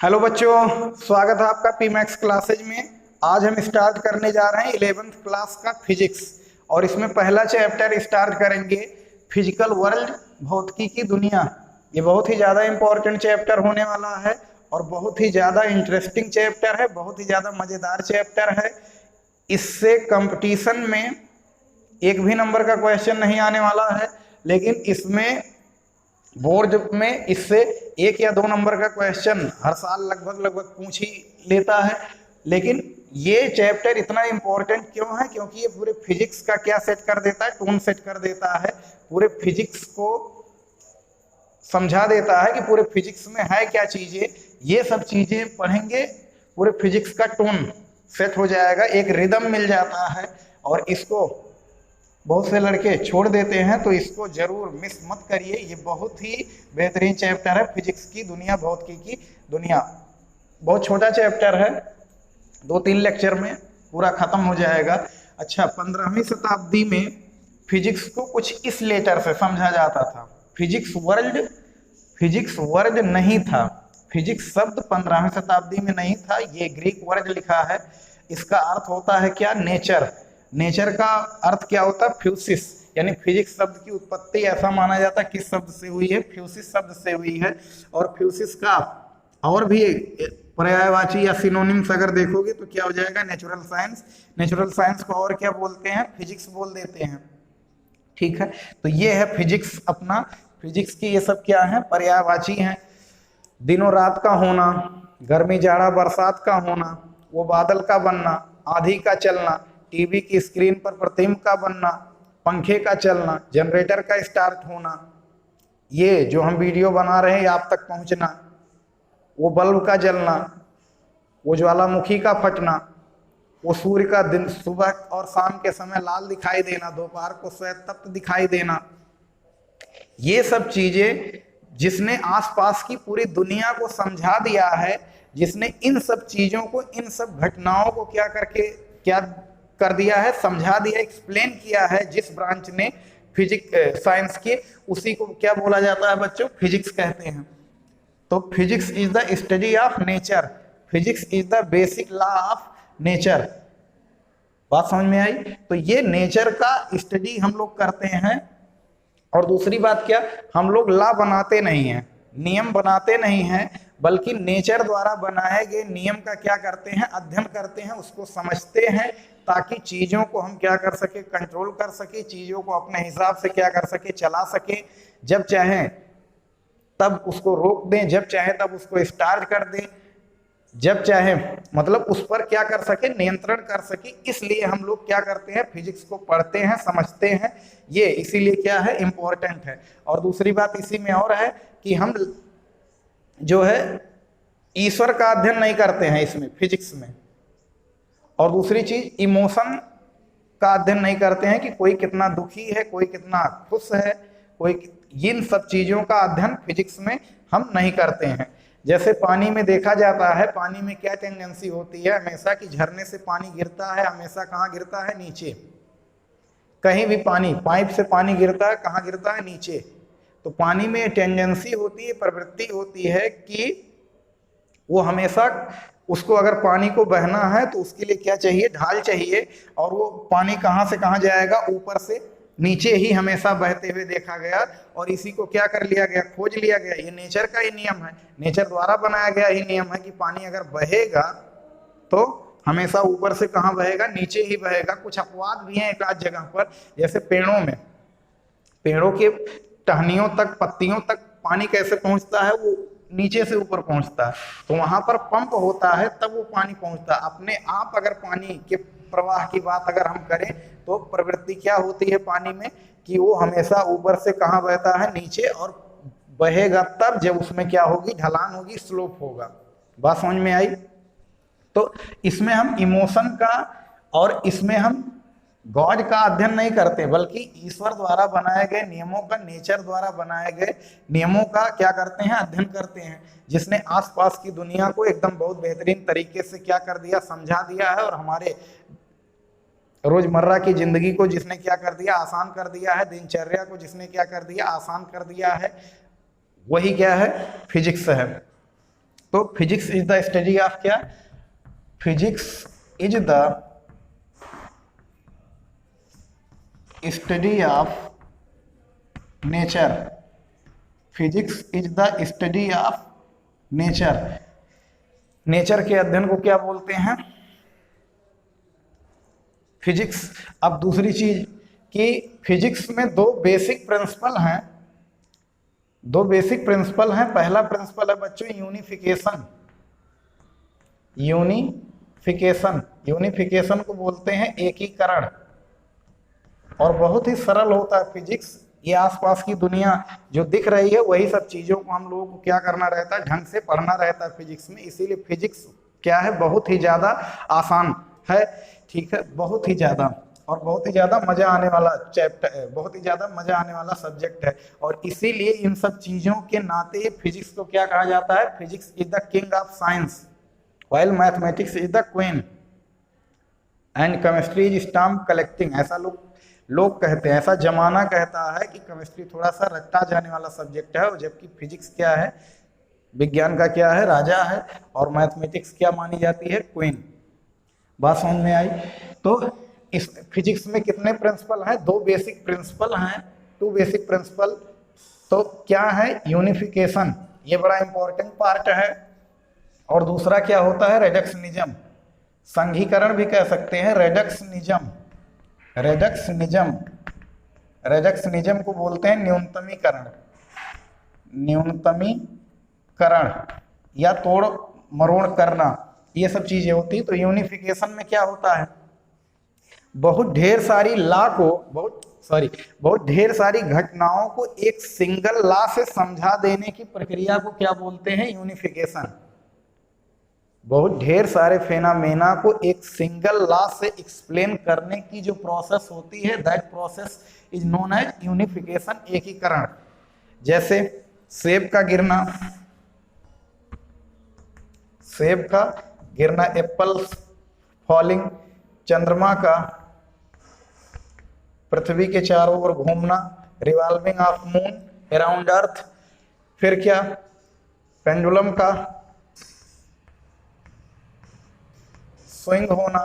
Hello बच्चों, स्वागत है आपका पी मैक्स क्लासेज में। आज हम स्टार्ट करने जा रहे हैं 11th क्लास का फिजिक्स और इसमें पहला चैप्टर स्टार्ट करेंगे फिजिकल वर्ल्ड, भौतिकी की दुनिया। ये बहुत ही ज़्यादा इम्पोर्टेंट चैप्टर होने वाला है और बहुत ही ज़्यादा इंटरेस्टिंग चैप्टर है, बहुत ही ज़्यादा मज़ेदार चैप्टर है। इससे कंपटीशन में एक भी नंबर का क्वेश्चन नहीं आने वाला है, लेकिन इसमें बोर्ड में इससे 1 या 2 नंबर का क्वेश्चन हर साल लगभग पूछ ही लेता है। लेकिन ये चैप्टर इतना इम्पोर्टेंट क्यों है? क्योंकि ये पूरे फिजिक्स का क्या सेट कर देता है, टोन सेट कर देता है। पूरे फिजिक्स को समझा देता है कि पूरे फिजिक्स में है क्या चीजें। ये सब चीजें पढ़ेंगे, पूरे फिजिक्स का टोन सेट हो जाएगा, एक रिदम मिल जाता है। और इसको बहुत से लड़के छोड़ देते हैं, तो इसको जरूर मिस मत करिए। ये बहुत ही बेहतरीन चैप्टर है, फिजिक्स की दुनिया, भौतिकी की दुनिया। बहुत छोटा चैप्टर है, 2-3 लेक्चर में पूरा खत्म हो जाएगा। अच्छा, 15वीं शताब्दी में फिजिक्स को कुछ इस लेटर से समझा जाता था, फिजिक्स वर्ड नहीं था। फिजिक्स शब्द 15वीं शताब्दी में नहीं था, ये ग्रीक वर्ड लिखा है। इसका अर्थ होता है क्या? नेचर। नेचर का अर्थ क्या होता है? फ्यूसिस। यानी फिजिक्स शब्द की उत्पत्ति ऐसा माना जाता है किस शब्द से हुई है? फ्यूसिस शब्द से हुई है। और फ्यूसिस का और भी पर्यायवाची या सिनोनिम्स अगर देखोगे तो क्या हो जाएगा? Natural science. नेचुरल साइंस को और क्या बोलते हैं? फिजिक्स बोल देते हैं। ठीक है, तो ये है फिजिक्स अपना। फिजिक्स की ये सब क्या है? पर्यायवाची हैं। दिनों रात का होना, गर्मी जाड़ा बरसात का होना, वो बादल का बनना, आंधी का चलना, टीवी की स्क्रीन पर प्रतिबिंब का बनना, पंखे का चलना, जनरेटर का स्टार्ट होना, ये जो हम वीडियो बना रहे हैं आप तक पहुंचना, वो बल्ब का जलना, वो ज्वालामुखी का फटना, वो सूर्य का दिन सुबह और शाम के समय लाल दिखाई देना, दोपहर को श्वेत तप्त दिखाई देना, ये सब चीजें जिसने आसपास की पूरी दुनिया को समझा दिया है, जिसने इन सब चीजों को, इन सब घटनाओं को क्या कर दिया है? समझा दिया, एक्सप्लेन किया है। जिस ब्रांच ने फिजिक्स साइंस की, उसी को क्या बोला जाता है बच्चों? फिजिक्स कहते हैं। तो physics is the study of nature, physics is the basic law of nature. बात समझ में आई? तो ये नेचर का स्टडी हम लोग करते हैं। और दूसरी बात क्या, हम लोग लॉ बनाते नहीं हैं, नियम बनाते नहीं हैं, बल्कि नेचर द्वारा बनाए गए नियम का क्या करते हैं? अध्ययन करते हैं, उसको समझते हैं, ताकि चीजों को हम क्या कर सके? कंट्रोल कर सके, चीजों को अपने हिसाब से क्या कर सके? चला सके। जब चाहें तब उसको रोक दें, जब चाहे तब उसको स्टार्ट कर दें, जब चाहे मतलब उस पर क्या कर सके? नियंत्रण कर सके। इसलिए हम लोग क्या करते हैं? फिजिक्स को पढ़ते हैं, समझते हैं। ये इसीलिए क्या है? इंपॉर्टेंट है। और दूसरी बात इसी में और है कि हम जो है ईश्वर का अध्ययन नहीं करते हैं इसमें, फिजिक्स में। और दूसरी चीज, इमोशन का अध्ययन नहीं करते हैं कि कोई कितना दुखी है, कोई कितना खुश है, कोई, इन सब चीजों का अध्ययन फिजिक्स में हम नहीं करते हैं। जैसे पानी में देखा जाता है, पानी में क्या टेंडेंसी होती है हमेशा कि झरने से पानी गिरता है, हमेशा कहाँ गिरता है? नीचे। कहीं भी पानी, पाइप से पानी गिरता है, कहाँ गिरता है? नीचे। तो पानी में टेंडेंसी होती है, प्रवृत्ति होती है कि वो हमेशा, उसको अगर पानी को बहना है तो उसके लिए क्या चाहिए? ढाल चाहिए। और वो पानी कहाँ से कहाँ जाएगा? ऊपर से नीचे ही हमेशा बहते हुए देखा गया। और इसी को क्या कर लिया गया? खोज लिया गया। ये नेचर का ही नियम है, नेचर द्वारा बनाया गया ही नियम है कि पानी अगर बहेगा तो हमेशा ऊपर से कहाँ बहेगा? नीचे ही बहेगा। कुछ अपवाद भी हैं एक आध जगह पर, जैसे पेड़ों में, पेड़ों के टहनियों तक, पत्तियों तक पानी कैसे पहुंचता है? वो नीचे से ऊपर पहुंचता है, तो वहां पर पंप होता है, तब वो पानी पहुंचता है। अपने आप अगर पानी के प्रवाह की बात अगर हम करें तो प्रवृत्ति क्या होती है पानी में कि वो हमेशा ऊपर से कहाँ बहता है? नीचे। और बहेगा तब जब उसमें क्या होगी? ढलान होगी, स्लोप होगा। बात समझ में आई? तो इसमें हम इमोशन का और इसमें हम गॉड का अध्ययन नहीं करते, बल्कि ईश्वर द्वारा बनाए गए नियमों का, नेचर द्वारा बनाए गए नियमों का क्या करते हैं? अध्ययन करते हैं। जिसने आसपास की दुनिया को एकदम बहुत बेहतरीन तरीके से क्या कर दिया? समझा दिया है। और हमारे रोजमर्रा की जिंदगी को जिसने क्या कर दिया? आसान कर दिया है। दिनचर्या को जिसने क्या कर दिया? आसान कर दिया है। वही क्या है? फिजिक्स है। तो physics is the study of क्या, physics is the study of nature, physics is the study of nature, nature के अध्ययन को क्या बोलते हैं, फिजिक्स। अब दूसरी चीज कि फिजिक्स में दो बेसिक प्रिंसिपल हैं, दो बेसिक प्रिंसिपल हैं। पहला प्रिंसिपल है बच्चों यूनिफिकेशन, यूनिफिकेशन, यूनिफिकेशन को बोलते हैं एकीकरण, और बहुत ही सरल होता है फिजिक्स। ये आसपास की दुनिया जो दिख रही है वही सब चीजों को हम लोगों को क्या करना रहता है, ढंग से पढ़ना रहता है फिजिक्स में। इसीलिए फिजिक्स क्या है, बहुत ही ज्यादा आसान है, ठीक है, बहुत ही ज्यादा, और बहुत ही ज्यादा मजा आने वाला चैप्टर है, बहुत ही ज्यादा मजा आने वाला सब्जेक्ट है। और इसीलिए इन सब चीजों के नाते फिजिक्स को क्या कहा जाता है, physics is the king of science while mathematics is the queen and chemistry is stamp collecting. ऐसा लोग कहते हैं, ऐसा जमाना कहता है कि केमिस्ट्री थोड़ा सा रट्टा जाने वाला सब्जेक्ट है, जबकि फिजिक्स क्या है, विज्ञान का क्या है, राजा है, और मैथमेटिक्स क्या मानी जाती है, क्वीन। बात समझ में आई। तो इस फिजिक्स में कितने प्रिंसिपल हैं, दो बेसिक प्रिंसिपल हैं, टू बेसिक प्रिंसिपल। तो क्या है, यूनिफिकेशन, ये बड़ा इंपॉर्टेंट पार्ट है। और दूसरा क्या होता है, रेडक्शनिज्म, संघीकरण भी कह सकते हैं, रेडक्शनिज्म, रेडक्शनिज्म, रेडक्शनिज्म को बोलते हैं न्यूनतमीकरण, न्यूनतमीकरण या तोड़ मरोड़ करना, ये सब चीजें होती है। तो यूनिफिकेशन में क्या होता है, बहुत ढेर सारी लॉ को, बहुत ढेर सारी घटनाओं को एक सिंगल लॉ से समझा देने की प्रक्रिया को क्या बोलते हैं, यूनिफिकेशन। बहुत ढेर सारे फेनामेना को एक सिंगल लॉ से एक्सप्लेन करने की जो प्रोसेस होती है, that process is known as unification, एकीकरण। जैसे सेब का गिरना, सेब का गिरना, एप्पल फॉलिंग, चंद्रमा का पृथ्वी के चारों ओर घूमना, रिवॉल्विंग ऑफ मून अराउंड अर्थ। फिर क्या, पेंडुलम का स्विंग होना,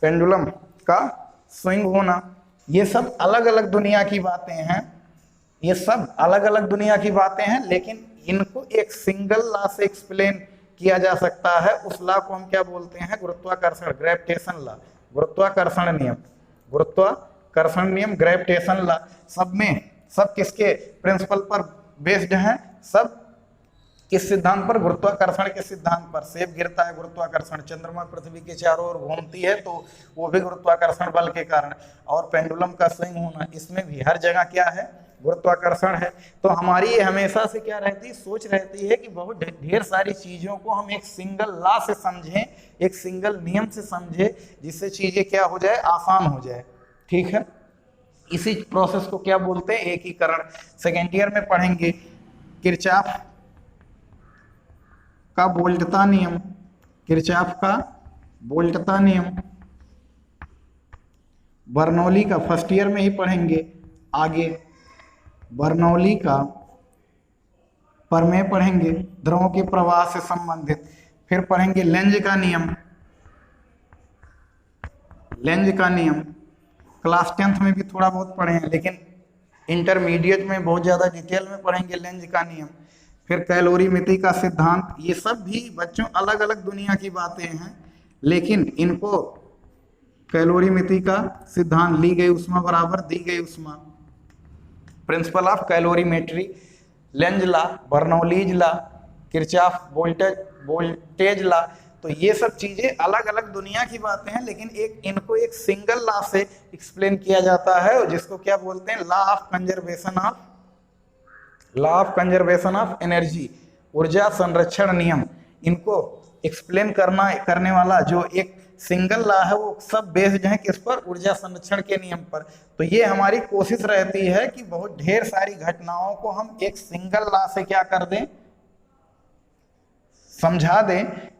पेंडुलम का स्विंग होना। ये सब अलग अलग दुनिया की बातें हैं, ये सब अलग अलग दुनिया की बातें हैं, लेकिन इनको एक सिंगल लॉ से एक्सप्लेन किया जा सकता है। उस लॉ को हम क्या बोलते हैं, गुरुत्वाकर्षण, ग्रेविटेशन लॉ, गुरुत्वाकर्षण नियम, गुरुत्वाकर्षण नियम, ग्रेविटेशन लॉ। सब किसके प्रिंसिपल पर बेस्ड हैं, सब किस सिद्धांत पर, गुरुत्वाकर्षण के सिद्धांत पर। सेब गिरता है गुरुत्वाकर्षण, चंद्रमा पृथ्वी के चारों ओर घूमती है तो वो भी गुरुत्वाकर्षण बल के कारण, और पेंडुलम का स्विंग होना, इसमें भी हर जगह क्या है, गुरुत्वाकर्षण है। तो हमारी ये हमेशा से क्या रहती है, सोच रहती है कि बहुत ढेर सारी चीजों को हम एक सिंगल लॉ से समझें, एक सिंगल नियम से समझें, जिससे चीजें क्या हो जाए, आसान हो जाए, ठीक है। इसी प्रोसेस को क्या बोलते हैं, एकीकरण। सेकेंड ईयर में पढ़ेंगे किरचॉफ का वोल्टता नियम, किरचॉफ का वोल्टता नियम, बर्नौली का फर्स्ट ईयर में ही पढ़ेंगे। आगे बर्नौली का प्रमेय पढ़ेंगे, द्रवों के प्रवाह से संबंधित। फिर पढ़ेंगे लेंज का नियम, लेंज का नियम क्लास 10th में भी थोड़ा बहुत पढ़े हैं, लेकिन इंटरमीडिएट में बहुत ज़्यादा डिटेल में पढ़ेंगे लेंज का नियम। फिर कैलोरीमिति का सिद्धांत, ये सब भी बच्चों अलग अलग दुनिया की बातें हैं, लेकिन इनको कैलोरीमिति का सिद्धांत, ली गई उष्मा बराबर दी गई उष्मा, principle of calorimetry, Lenz law, Bernoulli's law, Kirchhoff voltage law. तो ये सब चीजें अलग अलग दुनिया की बातें हैं, लेकिन इनको एक सिंगल लॉ से एक्सप्लेन किया जाता है, जिसको क्या बोलते हैं, law of conservation of energy, ऊर्जा संरक्षण नियम। इनको एक्सप्लेन करने वाला जो एक सिंगल लॉ है, वो सब बेस्ड है किस पर, ऊर्जा संरक्षण के नियम पर। तो ये हमारी कोशिश रहती है कि बहुत ढेर सारी घटनाओं को हम एक सिंगल लॉ से क्या कर दें, समझा दें,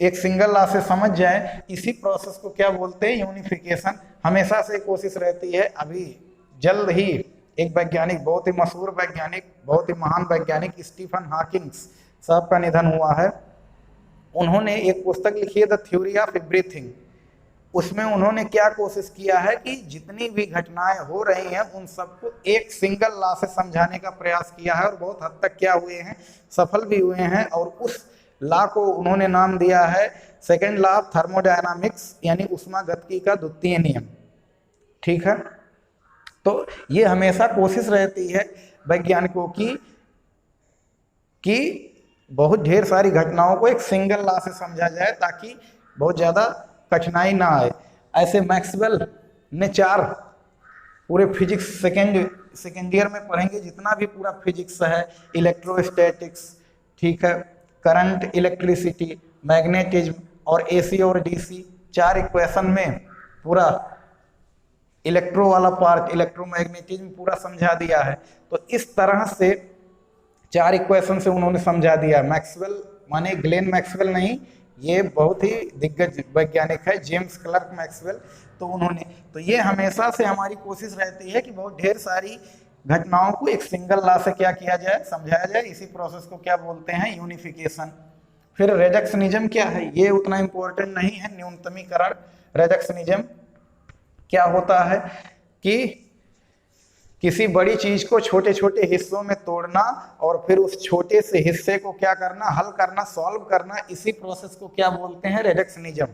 एक सिंगल लॉ से समझ जाए। इसी प्रोसेस को क्या बोलते हैं, यूनिफिकेशन। हमेशा से कोशिश रहती है, अभी जल्द ही एक वैज्ञानिक, बहुत ही मशहूर वैज्ञानिक, बहुत ही महान वैज्ञानिक स्टीफन हॉकिंग्स साहब का निधन हुआ है। उन्होंने एक पुस्तक लिखी है द थ्योरी ऑफ एवरीथिंग। उसमें उन्होंने क्या कोशिश किया है कि जितनी भी घटनाएं हो रही हैं उन सबको एक सिंगल लॉ से समझाने का प्रयास किया है और बहुत हद तक क्या हुए हैं, सफल भी हुए हैं। और उस लॉ को उन्होंने नाम दिया है सेकेंड लॉ ऑफ थर्मोडायनामिक्स, यानी ऊष्मागतिकी का द्वितीय नियम। ठीक है, तो ये हमेशा कोशिश रहती है वैज्ञानिकों की कि बहुत ढेर सारी घटनाओं को एक सिंगल लॉ से समझा जाए ताकि बहुत ज़्यादा कठिनाई ना आए। ऐसे मैक्सवेल ने 4 पूरे फिजिक्स सेकेंड ईयर में पढ़ेंगे, जितना भी पूरा फिजिक्स है, इलेक्ट्रोस्टैटिक्स, ठीक है, करंट, इलेक्ट्रिसिटी, मैग्नेटिज्म और एसी और डीसी, 4 इक्वेशन में पूरा इलेक्ट्रो वाला पार्ट, इलेक्ट्रोमैग्नेटिज्म पूरा समझा दिया है। तो इस तरह से 4 इक्वेशन से उन्होंने समझा दिया। मैक्सवेल माने ग्लेन मैक्सवेल नहीं, ये बहुत ही दिग्गज वैज्ञानिक है, जेम्स क्लर्क मैक्सवेल। तो उन्होंने, तो ये हमेशा से हमारी कोशिश रहती है कि बहुत ढेर सारी घटनाओं को एक सिंगल लॉ से क्या किया जाए, समझाया जाए। इसी प्रोसेस को क्या बोलते हैं, यूनिफिकेशन। फिर रिडक्शनिज्म क्या है, ये उतना इंपॉर्टेंट नहीं है, न्यूनतमीकरण। रिडक्शनिज्म क्या होता है कि किसी बड़ी चीज को छोटे छोटे हिस्सों में तोड़ना और फिर उस छोटे से हिस्से को क्या करना, हल करना, सॉल्व करना। इसी प्रोसेस को क्या बोलते हैं, रिडक्शनिज्म।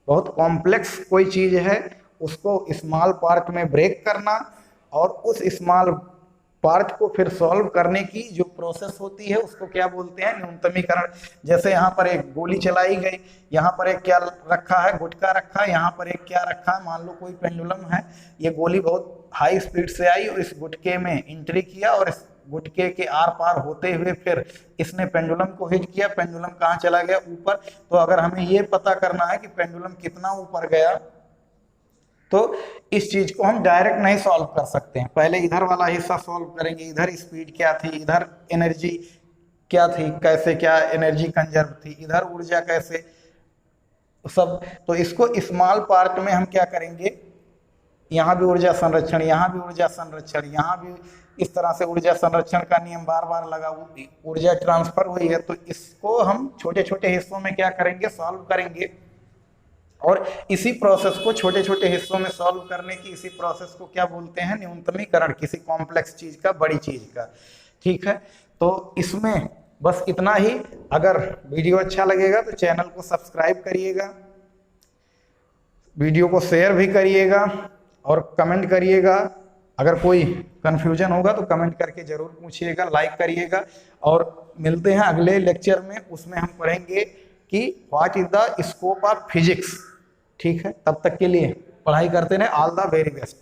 बहुत कॉम्प्लेक्स कोई चीज है उसको स्मॉल पार्ट में ब्रेक करना और उस स्मॉल पार्ट को फिर सॉल्व करने की जो प्रोसेस होती है उसको क्या बोलते हैं, न्यूनतमीकरण। जैसे यहाँ पर एक गोली चलाई गई, यहाँ पर एक क्या रखा है, गुटका रखा है, यहाँ पर एक क्या रखा है, मान लो कोई पेंडुलम है। ये गोली बहुत हाई स्पीड से आई और इस गुटके में एंट्री किया और इस गुटके के आर पार होते हुए फिर इसने पेंडुलम को हिट किया। पेंडुलम कहाँ चला गया, ऊपर। तो अगर हमें ये पता करना है कि पेंडुलम कितना ऊपर गया, तो इस चीज को हम डायरेक्ट नहीं सॉल्व कर सकते हैं। पहले इधर वाला हिस्सा सॉल्व करेंगे, इधर स्पीड क्या थी, इधर एनर्जी क्या थी, कैसे क्या एनर्जी कंजर्व थी, इधर ऊर्जा कैसे सब। तो इसको स्मॉल पार्ट में हम क्या करेंगे, यहाँ भी ऊर्जा संरक्षण, यहाँ भी ऊर्जा संरक्षण, यहाँ भी इस तरह से ऊर्जा संरक्षण का नियम बार बार लगा, ऊर्जा ट्रांसफर हुई है। तो इसको हम छोटे छोटे हिस्सों में क्या करेंगे, सॉल्व करेंगे। और इसी प्रोसेस को छोटे छोटे हिस्सों में सॉल्व करने की इसी प्रोसेस को क्या बोलते हैं, न्यूनतमीकरण, किसी कॉम्प्लेक्स चीज का, बड़ी चीज का। ठीक है, तो इसमें बस इतना ही। अगर वीडियो अच्छा लगेगा तो चैनल को सब्सक्राइब करिएगा, वीडियो को शेयर भी करिएगा और कमेंट करिएगा। अगर कोई कंफ्यूजन होगा तो कमेंट करके जरूर पूछिएगा, लाइक करिएगा। और मिलते हैं अगले लेक्चर में, उसमें हम पढ़ेंगे कि what is the scope of physics. ठीक है, तब तक के लिए पढ़ाई करते रहें। All the very best.